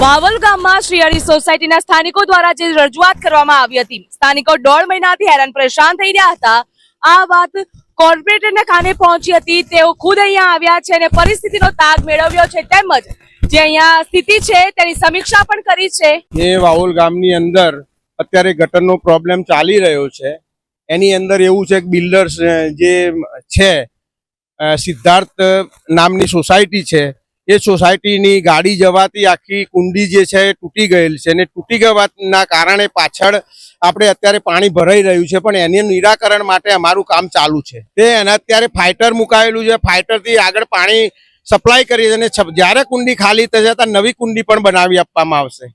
વાવલ ગામમાં શ્રીહરિ સોસાયટીના સ્થાનિકો દ્વારા જે રજૂઆત કરવામાં આવી હતી, સ્થાનિકો 1.5 મહિનાથી હેરાન પરેશાન થઈ રહ્યા હતા. આ વાત કોર્પોરેટરના કાને પહોંચી હતી. તેઓ ખુદ અહીંયા આવ્યા છે અને પરિસ્થિતિનો તાગ મેળવ્યો છે, તેમજ જે અહીંયા સ્થિતિ છે તેની સમીક્ષા પણ કરી છે. એ વાવલ ગામની અંદર અત્યારે ગટરનો પ્રોબ્લેમ ચાલી રહ્યો છે. એની અંદર એવું છે કે બિલ્ડર્સ જે છે, સિદ્ધાર્થ નામની સોસાયટી છે, એ સોસાયટીની ગાડી જવાથી આખી કુંડી જે છે એ તૂટી ગયેલ છે અને તૂટી ગવાના કારણે પાછળ આપણે અત્યારે પાણી ભરાઈ રહ્યું છે, પણ એનું નિરાકરણ માટે અમારું કામ ચાલુ છે. તે એના અત્યારે ફાઇટર મુકાયેલું છે. ફાઇટરથી આગળ પાણી સપ્લાય કરી અને જ્યારે કુંડી ખાલી થશે ત્યારે નવી કુંડી પણ બનાવી આપવામાં આવશે.